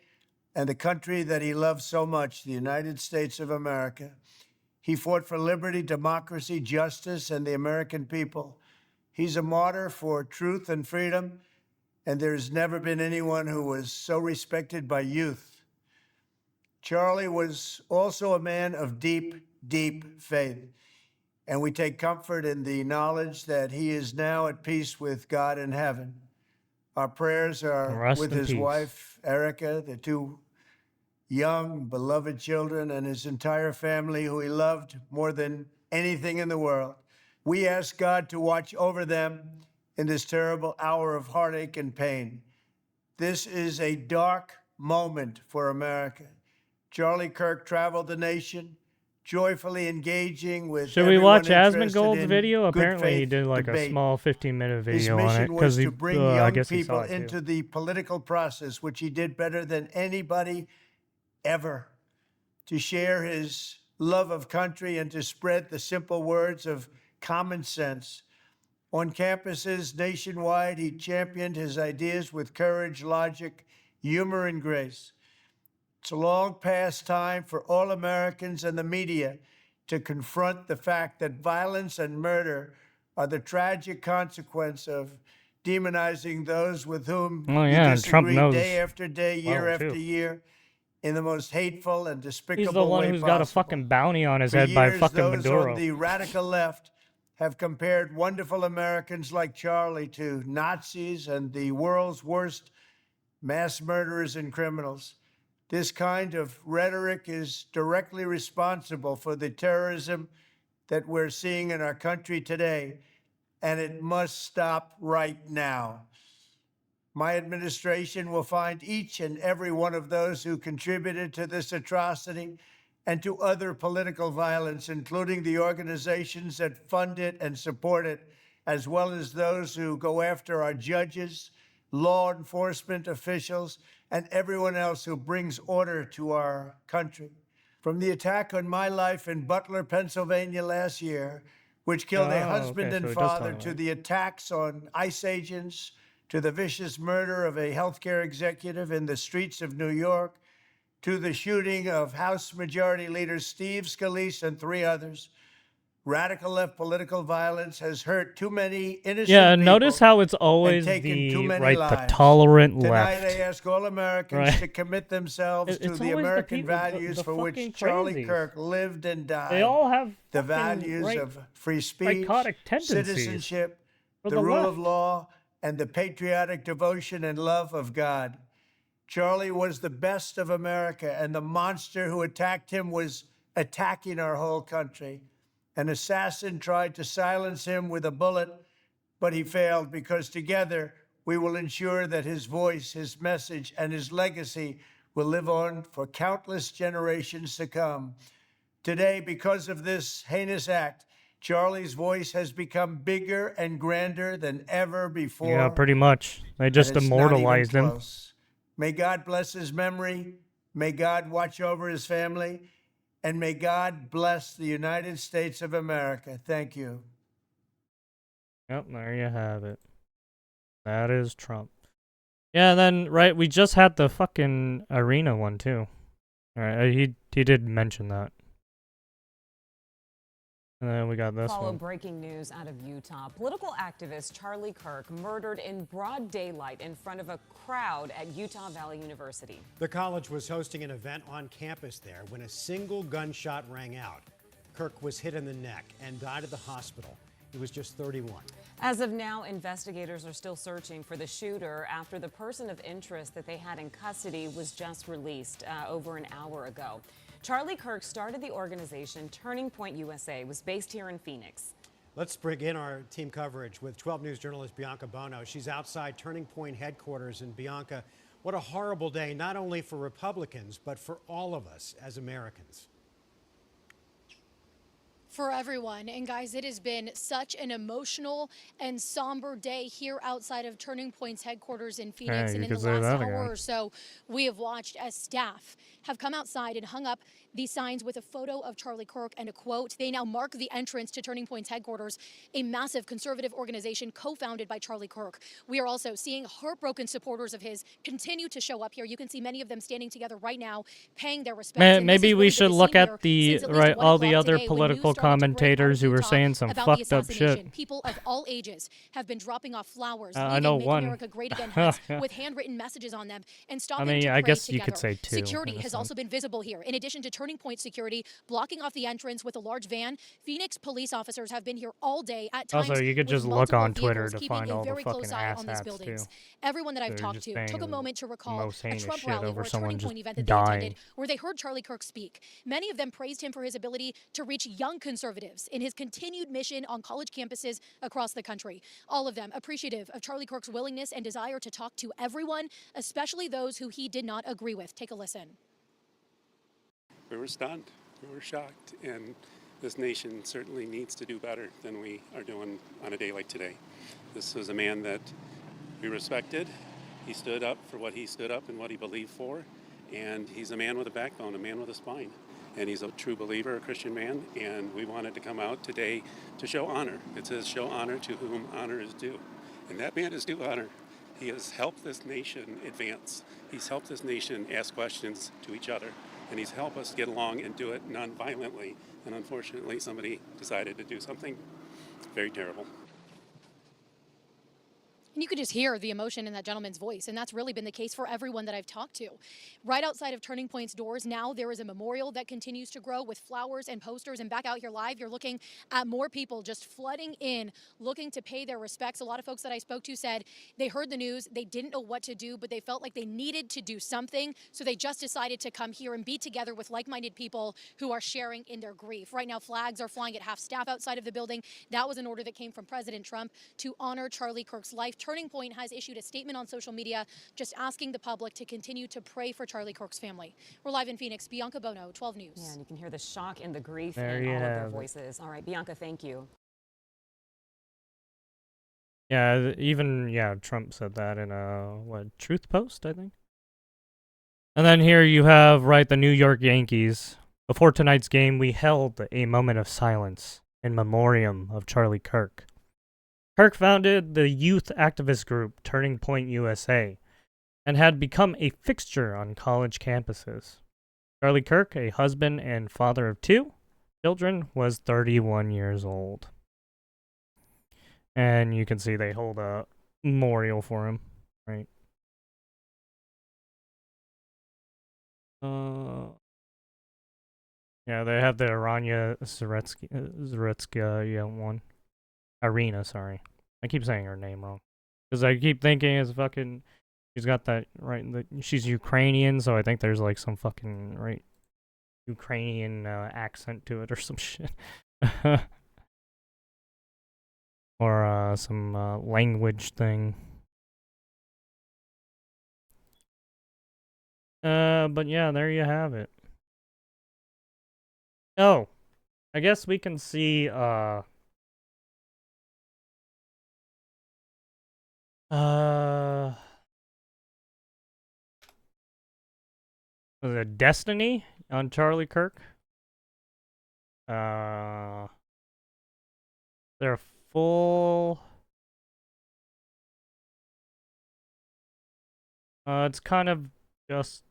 and the country that he loved so much, the United States of America. He fought for liberty, democracy, justice, and the American people. He's a martyr for truth and freedom, and there has never been anyone who was so respected by youth. Charlie was also a man of deep, deep faith, and we take comfort in the knowledge that he is now at peace with God in heaven. Our prayers are with his wife, Erica, the two young, beloved children, and his entire family, who he loved more than anything in the world. We ask God to watch over them in this terrible hour of heartache and pain. This is a dark moment for America. Charlie Kirk traveled the nation, joyfully engaging with Should we watch Asmongold's video? Apparently he did like a small 15-minute video on it. His mission was to bring young people people into the political process, which he did better than anybody ever, to share his love of country and to spread the simple words of common sense. On campuses nationwide, he championed his ideas with courage, logic, humor, and grace. It's a long past time for all Americans and the media to confront the fact that violence and murder are the tragic consequence of demonizing those with whom you disagree Trump knows day after day, year after year, in the most hateful and despicable way He's the one who's got a fucking bounty on his head by fucking those Maduro. on the radical left have compared wonderful Americans like Charlie to Nazis and the world's worst mass murderers and criminals. This kind of rhetoric is directly responsible for the terrorism that we're seeing in our country today, and it must stop right now. My administration will find each and every one of those who contributed to this atrocity and to other political violence, including the organizations that fund it and support it, as well as those who go after our judges, law enforcement officials, and everyone else who brings order to our country. From the attack on my life in Butler, Pennsylvania last year, which killed a husband and father, to the attacks on ICE agents, to the vicious murder of a healthcare executive in the streets of New York, to the shooting of House Majority Leader Steve Scalise and 3 others. Radical left political violence has hurt too many innocent people. Notice how it's always the tolerant left. Tonight, I ask all Americans to commit themselves to the American values for which Charlie Kirk lived and died. They all have the values of free speech, citizenship, the rule of law, and the patriotic devotion and love of God. Charlie was the best of America, and the monster who attacked him was attacking our whole country. An assassin tried to silence him with a bullet, but he failed because together we will ensure that his voice, his message, and his legacy will live on for countless generations to come. Today, because of this heinous act, Charlie's voice has become bigger and grander than ever before. Yeah, pretty much. They just and it's not even immortalized him. close. May God bless his memory. May God watch over his family. And may God bless the United States of America. Thank you. Yep, there you have it. That is Trump. Yeah, and then, right, we just had the fucking arena one, too. Alright, he did mention that. And then we got this Follow one. breaking news out of Utah. Political activist Charlie Kirk murdered in broad daylight in front of a crowd at Utah Valley University. The college was hosting an event on campus there when a single gunshot rang out. Kirk was hit in the neck and died at the hospital. He was just 31. As of now, investigators are still searching for the shooter after the person of interest that they had in custody was just released over an hour ago. Charlie Kirk started the organization Turning Point USA, was based here in Phoenix. Let's bring in our team coverage with 12 News journalist Bianca Bono. She's outside Turning Point headquarters. And Bianca, what a horrible day, not only for Republicans, but for all of us as Americans. For everyone. And guys, it has been such an emotional and somber day here outside of Turning Point's headquarters in Phoenix. Yeah, and you in the could say last that hour again. or so, we have watched as staff have come outside and hung up these signs with a photo of Charlie Kirk and a quote. They now mark the entrance to Turning Point's headquarters, a massive conservative organization co-founded by Charlie Kirk. We are also seeing heartbroken supporters of his continue to show up here. You can see many of them standing together right now, paying their respects. And this Maybe has we really should been look scene at here the since at least 1 all the o'clock other today when news political started to break out of commentators who were Utah saying some about the fucked up assassination. shit. People of all ages have been dropping off flowers, I leaving know Make one. America Great Again hats with handwritten messages on them, and stopping mean, to I pray guess together. you could say two, Security in a has sense. also been visible here. In addition to Turning Point security blocking off the entrance with a large van, Phoenix police officers have been here all day at times. Also, you could with just look multiple on Twitter vehicles, to keeping find a all the very close fucking eye on these asshats, buildings. too. Everyone that I've They're talked just to saying took a moment to the recall most a heinous Trump shit rally over or a someone Turning just Point event that dying. they attended where they heard Charlie Kirk speak. Many of them praised him for his ability to reach young conservatives in his continued mission on college campuses across the country. All of them appreciative of Charlie Kirk's willingness and desire to talk to everyone, especially those who he did not agree with. Take a listen. We were stunned. We were shocked. And this nation certainly needs to do better than we are doing on a day like today. This was a man that we respected. He stood up for what he stood up and what he believed for. And he's a man with a backbone, a man with a spine. And he's a true believer, a Christian man. And we wanted to come out today to show honor. It says, show honor to whom honor is due. And that man is due honor. He has helped this nation advance. He's helped this nation ask questions to each other. And he's helped us get along and do it non-violently. And unfortunately, somebody decided to do something very terrible. And you could just hear the emotion in that gentleman's voice, and that's really been the case for everyone that I've talked to. Right outside of Turning Point's doors now, there is a memorial that continues to grow with flowers and posters, and back out here live, you're looking at more people just flooding in, looking to pay their respects. A lot of folks that I spoke to said they heard the news, they didn't know what to do, but they felt like they needed to do something, so they just decided to come here and be together with like-minded people who are sharing in their grief. Right now, flags are flying at half staff outside of the building. That was an order that came from President Trump to honor Charlie Kirk's life. Turning Point has issued a statement on social media just asking the public to continue to pray for Charlie Kirk's family. We're live in Phoenix. Bianca Bono, 12 News. Yeah, and you can hear the shock and the grief There in you all of their have it. voices. All right, Bianca, thank you. Yeah, even Trump said that in a Truth Post, I think. And then here you have the New York Yankees. Before tonight's game, we held a moment of silence in memoriam of Charlie Kirk. Kirk founded the youth activist group Turning Point USA and had become a fixture on college campuses. Charlie Kirk, a husband and father of 2 children, was 31 years old. And you can see they hold a memorial for him, right? Yeah, they have the Aranya Zaretsky one. Irina, sorry. I keep saying her name wrong. Because I keep thinking it's fucking. She's got that right. She's Ukrainian, so I think there's like some fucking right Ukrainian accent to it or some shit. Or some language thing. But yeah, there you have it. Oh, I guess we can see was it Destiny on Charlie Kirk? They're full. It's kind of just.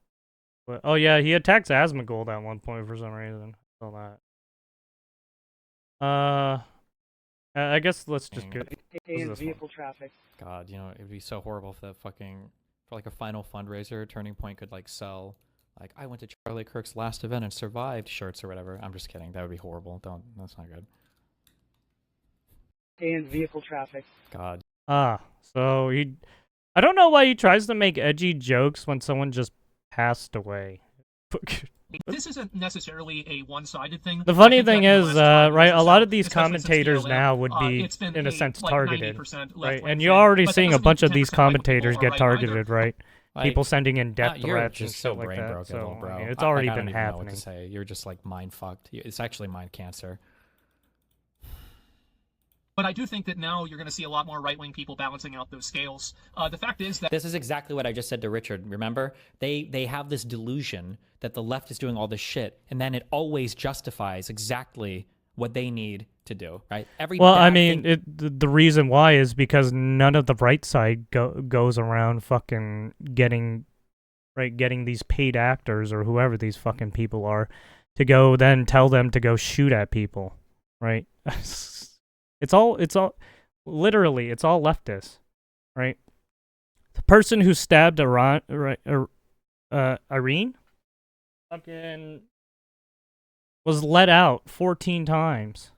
Oh yeah, he attacks Asmongold at one point for some reason. Saw that. I guess let's just get. Vehicle traffic. God, you know, it'd be so horrible if that fucking for like a final fundraiser, Turning Point could like sell like I went to Charlie Kirk's last event and survived shirts or whatever. I'm just kidding. That would be horrible. Don't. That's not good. And vehicle traffic. God. So he. I don't know why he tries to make edgy jokes when someone just passed away. This isn't necessarily a one-sided thing. The funny thing is, right, a lot of these commentators now would be, in a sense, targeted, right? And you're already seeing a bunch of these commentators get targeted, right? People sending in death threats and shit like that. So, bro. I mean, it's already been know what happening. to say. You're just like mind fucked. It's actually mind cancer. But I do think that now you're going to see a lot more right-wing people balancing out those scales. The fact is that this is exactly what I just said to Richard. Remember, they have this delusion that the left is doing all this shit, and then it always justifies exactly what they need to do, right? Well, I mean, the reason why is because none of the right side goes around fucking getting these paid actors or whoever these fucking people are to go then tell them to go shoot at people, right? It's all literally, it's all leftist, right? The person who stabbed Irene fucking was let out 14 times,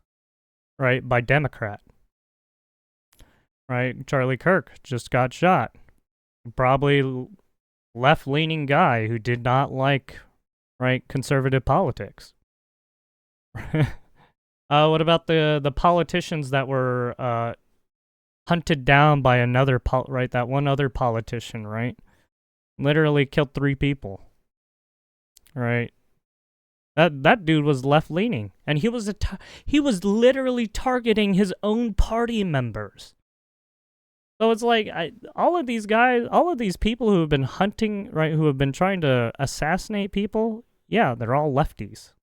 right, by Democrat. Right? Charlie Kirk just got shot. Probably left-leaning guy who did not like, right, conservative politics. What about the politicians that were hunted down by another that one other politician, right? Literally killed 3 people. Right? That dude was left-leaning, and he was literally targeting his own party members. So it's like all of these guys, all of these people who have been hunting, right, who have been trying to assassinate people, yeah, they're all lefties.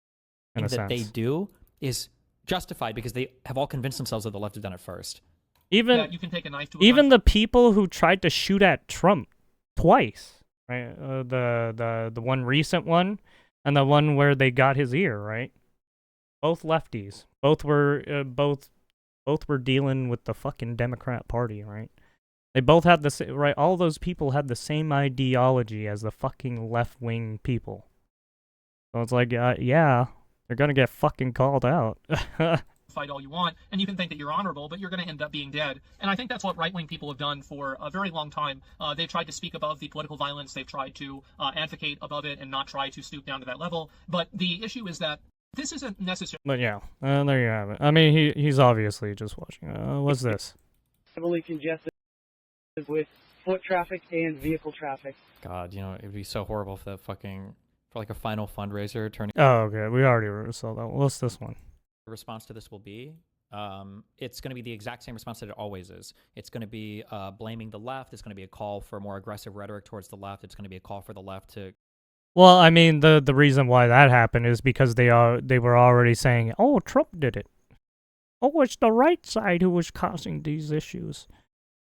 In a sense. That they do is justified because they have all convinced themselves that the left have done it first. you can take a knife to a Even the people who tried to shoot at Trump twice, right? The one recent one and the one where they got his ear, right? Both lefties. Both were dealing with the fucking Democrat Party, right? They both had the same, right? All those people had the same ideology as the fucking left-wing people. So it's like, yeah, they're gonna get fucking called out. fight all you want, and you can think that you're honorable, but you're going to end up being dead. And I think that's what right-wing people have done for a very long time. They've tried to speak above the political violence. They've tried to advocate above it and not try to stoop down to that level. But the issue is that this isn't necessary. But yeah, there you have it. I mean, he's obviously just watching. What's this? Heavily congested with foot traffic and vehicle traffic. God, you know, it'd be so horrible if that fucking for like a final fundraiser turning. Oh, okay. We already saw that. What's this one? The response to this will be, it's going to be the exact same response that it always is. It's going to be blaming the left. It's going to be a call for more aggressive rhetoric towards the left. It's going to be a call for the left to. Well, I mean, the reason why that happened is because they were already saying, "Oh, Trump did it. Oh, it's the right side who was causing these issues.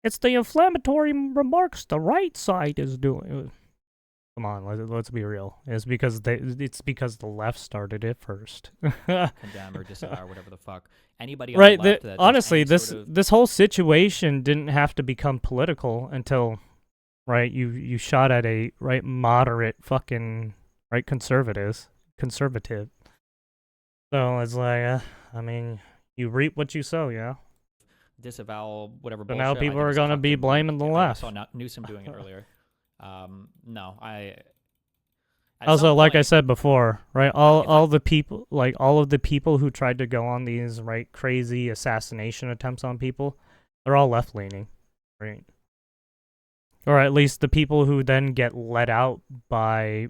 It's the inflammatory remarks the right side is doing." Come on, let's be real. It's because the left started it first. Condemn or disavow, whatever the fuck. Anybody on right? the left that honestly, this whole situation didn't have to become political until, right? You shot at a right moderate fucking right conservative. So it's like, I mean, you reap what you sow, yeah. disavow whatever So bullshit. now I people think are it's gonna be fucking- blaming the I left. saw Newsom doing it earlier. No, at Also, some like I point- said before, right? All the people, like all of the people who tried to go on these crazy assassination attempts on people, they're all left leaning, right? Or at least the people who then get let out by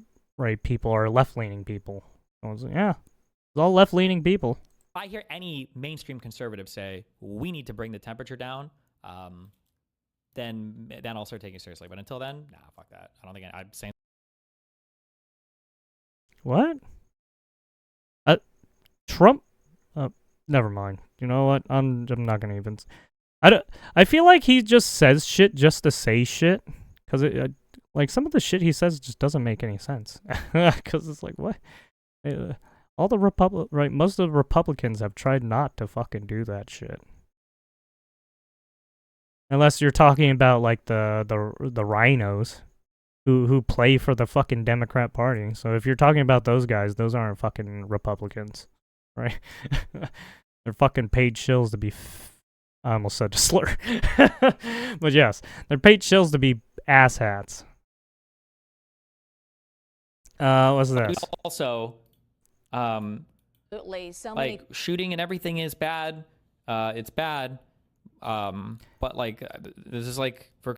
people are left leaning people. I was like, yeah, it's all left leaning people. If I hear any mainstream conservative say we need to bring the temperature down, then I'll start taking it seriously. But until then, nah, fuck that. I don't think I'm saying. What? Trump? Never mind. You know what? I'm not gonna even. I feel like he just says shit just to say shit, cause like some of the shit he says just doesn't make any sense. Cause it's like what? All the most of the Republicans have tried not to fucking do that shit. Unless you're talking about like the rhinos who play for the fucking Democrat Party. So if you're talking about those guys, those aren't fucking Republicans, right? They're fucking paid shills to be I almost said a slur. But yes, they're paid shills to be asshats. What's this? Also, like shooting and everything is bad. It's bad. But like this is like for.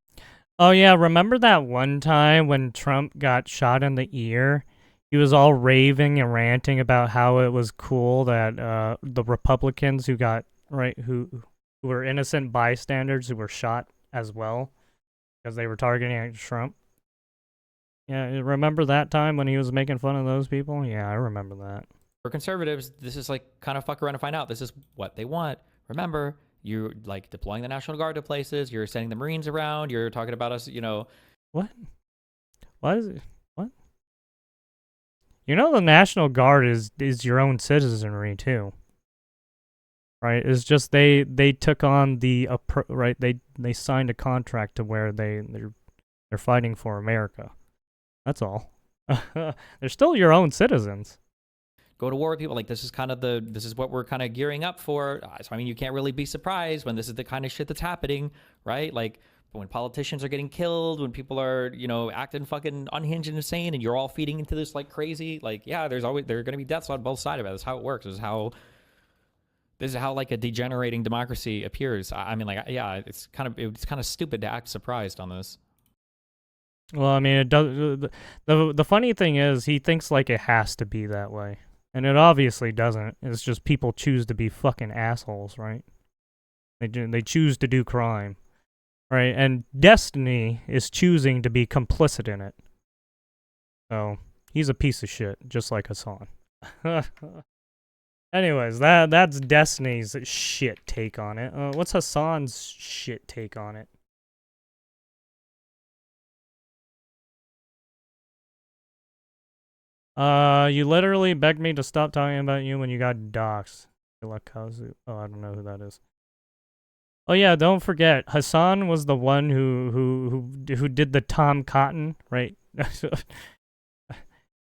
Oh yeah, remember that one time when Trump got shot in the ear? He was all raving and ranting about how it was cool that the Republicans who got who were innocent bystanders who were shot as well because they were targeting Trump. Yeah, remember that time when he was making fun of those people? Yeah, I remember that. For conservatives, this is like kind of fuck around and find out. This is what they want. Remember, you're like deploying the National Guard to places. You're sending the Marines around. You're talking about us, What? Why is it? What? You know the National Guard is your own citizenry too. Right? It's just they took on the they signed a contract to where they're fighting for America. That's all. They're still your own citizens. Go to war with people. Like this is what we're kind of gearing up for. So I mean, you can't really be surprised when this is the kind of shit that's happening, right? Like when politicians are getting killed, when people are acting fucking unhinged and insane, and you're all feeding into this like crazy. Like yeah, there are going to be deaths on both sides of it. That's how it works. This is how like a degenerating democracy appears. I mean, like yeah, it's kind of stupid to act surprised on this. Well, I mean, it does. The funny thing is, he thinks like it has to be that way. And it obviously doesn't. It's just people choose to be fucking assholes, right? They choose to do crime, right? And destiny is choosing to be complicit in it. So he's a piece of shit, just like Hassan. Anyways, that's Destiny's shit take on it. What's Hassan's shit take on it? You literally begged me to stop talking about you when you got doxxed. Oh, I don't know who that is. Oh yeah, don't forget, Hassan was the one who did the Tom Cotton, right?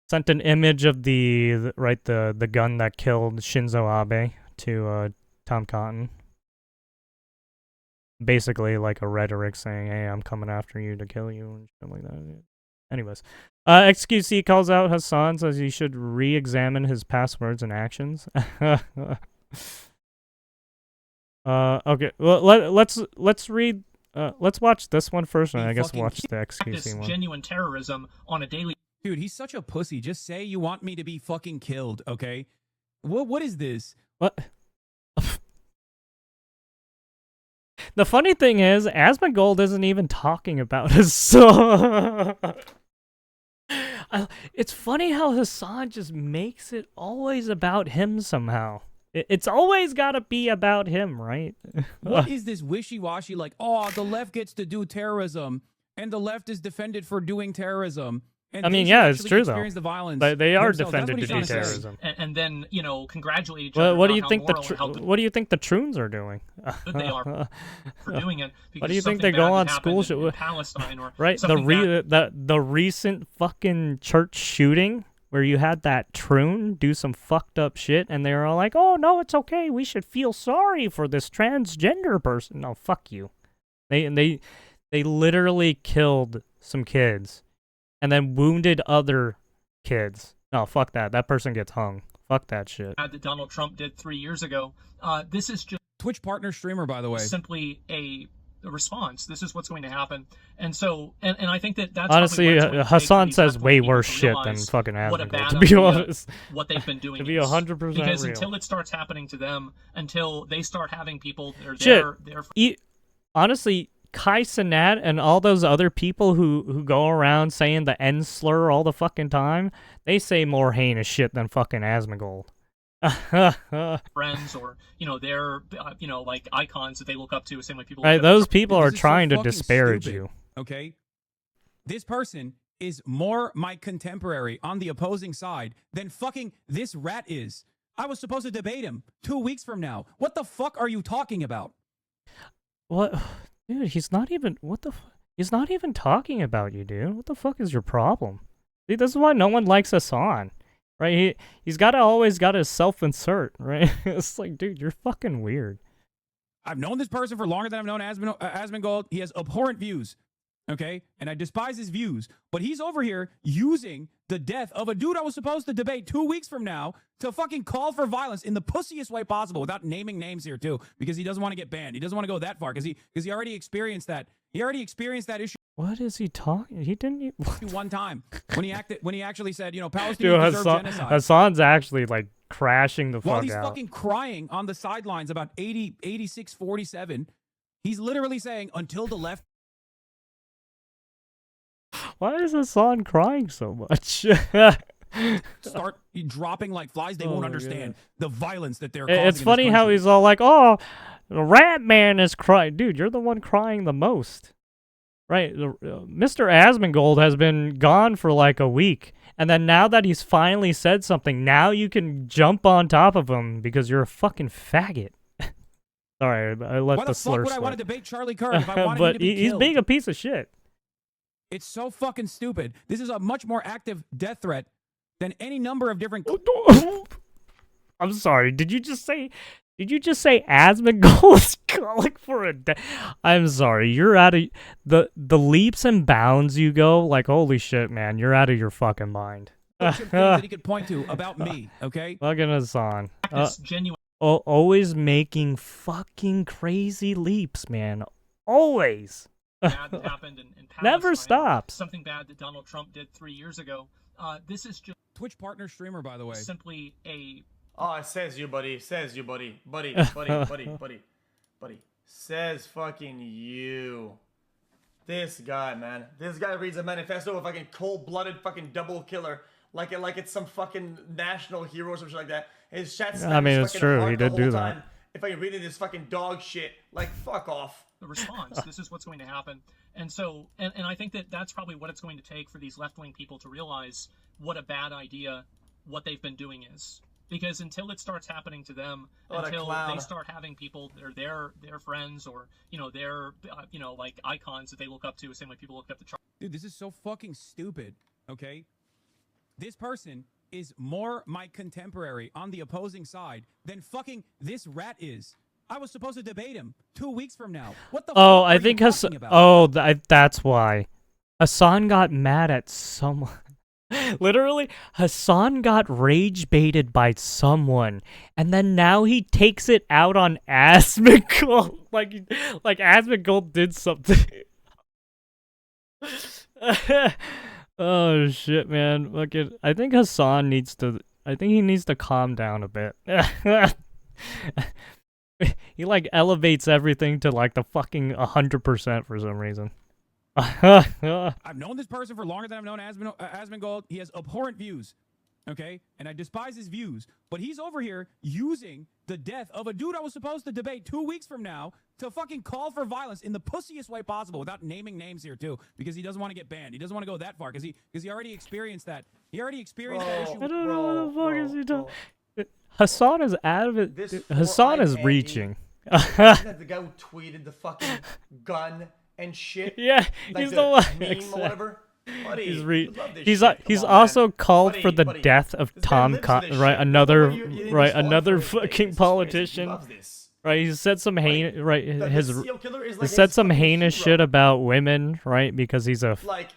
Sent an image of the gun that killed Shinzo Abe to Tom Cotton. Basically like a rhetoric saying, "Hey, I'm coming after you to kill you," and shit like that. Anyways, XQC calls out Hassan, says he should re-examine his past words and actions. Okay, well, let's read. Let's watch this one first, and I guess watch the XQC one. Genuine terrorism on a daily. Dude, he's such a pussy. Just say you want me to be fucking killed, okay? What is this? What? The funny thing is, Asmongold isn't even talking about Hassan. It's funny how Hassan just makes it always about him somehow. It's always got to be about him, right? What is this wishy-washy like, oh, the left gets to do terrorism, and the left is defended for doing terrorism? And I mean, yeah, it's true though. The violence they are themselves. defended to do terrorism. And then congratulate each other. What do you on think how what do you think the Troons are doing? Good they are for doing it. What do you think they go on school in Palestine or right? The recent fucking church shooting, where you had that troon do some fucked up shit, and they were all like, "Oh no, it's okay. We should feel sorry for this transgender person." No, fuck you. They literally killed some kids, and then wounded other kids. No, fuck that. That person gets hung. Fuck that shit. That Donald Trump did 3 years ago. This is just Twitch partner streamer, by the way. simply a response. This is what's going to happen. And so, and I think that that's Honestly, probably what it's going to take for Hassan these says left-wing way people worse to shit than realize fucking what a Asmongold, bad to be idea honest. what they've been doing To be is. 100% Because real. until it starts happening to them, until they start having people that are Shit. there Honestly, Kai Cenat and all those other people who go around saying the N slur all the fucking time, they say more heinous shit than fucking Asmongold. friends or they're like icons that they look up to, same way people Right, look up those to people are This is so trying to fucking disparage stupid, you. Okay? This person is more my contemporary on the opposing side than fucking this rat is. I was supposed to debate him 2 weeks from now. What the fuck are you talking about? What? Dude, he's not even... What the He's not even talking about you, dude. What the fuck is your problem? See, this is why no one likes Hassan. Right? He's always got to self-insert, right? It's like, dude, you're fucking weird. I've known this person for longer than I've known Asmongold. He has abhorrent views, okay? And I despise his views. But he's over here using the death of a dude I was supposed to debate 2 weeks from now to fucking call for violence in the pussiest way possible without naming names here, too, because he doesn't want to get banned. He doesn't want to go that far because he already experienced that. He already experienced that issue. What is he talking? He didn't even... One time when he actually said, Palestinians Dude, deserve genocide. Hassan's actually like crashing the While fuck he's out. fucking crying on the sidelines about 86-47, he's literally saying, until the left... Why is Hassan crying so much? start dropping like flies, they won't my understand the violence that they're causing. It's in funny this how country. he's all like, "Oh, the rat man is crying." Dude, you're the one crying the most. Right? Mr. Asmongold has been gone for like a week. And then now that he's finally said something, now you can jump on top of him because you're a fucking faggot. Sorry, I let Why the the slur fuck would I want to slip. debate Charlie Kirk if I wanted him But to be he's killed? being a piece of shit. It's so fucking stupid. This is a much more active death threat than any number of different... I'm sorry. Did you just say Asmongold's calling for a death? I'm sorry. You're out of the leaps and bounds you go. Like, holy shit, man. You're out of your fucking mind. things that he could point to about me, okay? Fucking Hassan. It's genuine. Always making fucking crazy leaps, man. Always. Bad that happened in Never Palestine, stops. Something bad that Donald Trump did 3 years ago. This is just Twitch partner streamer, by the way. simply a Oh, it says you, buddy. It says you, buddy. Buddy. Says fucking you. This guy, man. This guy reads a manifesto of fucking cold-blooded fucking double killer. Like it's some fucking national hero or some shit like that. His chat's I mean, it's true. He did do that. If I can read it, this fucking dog shit. Like, fuck off. the response. This is what's going to happen. And so, and I think that that's probably what it's going to take for these left-wing people to realize what a bad idea what they've been doing is. Because until it starts happening to them, until they start having people that are their friends or, their, like icons that they look up to, the same way people look up to Charlie. Dude, this is so fucking stupid, okay? This person is more my contemporary on the opposing side than fucking this rat is. I was supposed to debate him 2 weeks from now. What the fuck I are think you talking about? that's why. Hassan got mad at someone. Literally, Hassan got rage baited by someone, and then now he takes it out on Asmongold. like Asmongold did something. Oh shit, man! Look at. I think Hassan needs to. I think he needs to calm down a bit. He like elevates everything to like the fucking 100% for some reason. I've known this person for longer than I've known Asmongold. He has abhorrent views, okay? And I despise his views. But he's over here using the death of a dude I was supposed to debate 2 weeks from now to fucking call for violence in the pussiest way possible without naming names here, too, because he doesn't want to get banned. He doesn't want to go that far because he already experienced that. He already experienced that issue. I don't know what the fuck is he doing. Hassan is out of it. Hassan is reaching. Isn't that the guy who tweeted the fucking gun and shit? Yeah, like he's the one. meme or whatever. Buddy, he's you love this he's shit. Come he's on, also man. called Buddy, for the buddy, death of this guy Tom lives Con for this right shit. another You think he's right falling another for it? fucking This is crazy. He politician. loves this. Right, he said some right The his serial killer is he like said his some fucking heinous hero. shit about women, right? Because he's a Like,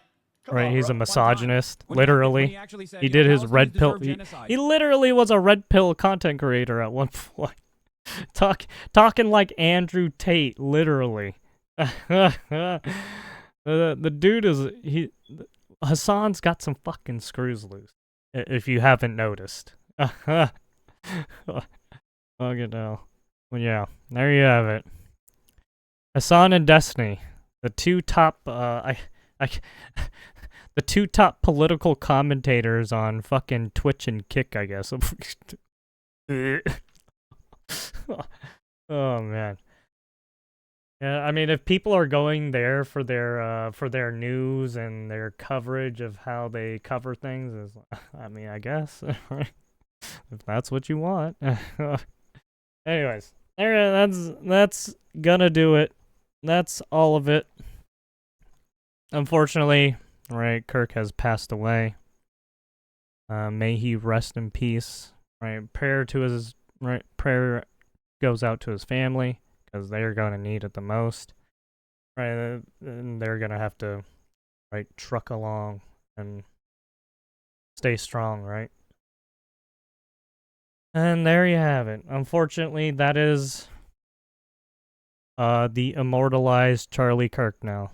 come right, on, he's bro. a misogynist, When he literally. actually said, He you did know, his Palestinians red pill. deserve genocide. He literally was a red pill content creator at one point. Talking like Andrew Tate, literally. The dude is Hassan's got some fucking screws loose. If you haven't noticed. Fucking hell. Well, yeah, there you have it. Hassan and Destiny, the two top the two top political commentators on fucking Twitch and Kick, I guess. Oh man. Yeah, I mean, if people are going there for their news and their coverage of how they cover things, I mean, I guess if that's what you want. Anyways, there. That's gonna do it. That's all of it. Unfortunately, right, Kirk has passed away. May he rest in peace. Right, prayer goes out to his family because they're gonna need it the most. Right, and they're gonna have to, right, truck along and stay strong. Right. And there you have it. Unfortunately, that is the immortalized Charlie Kirk now.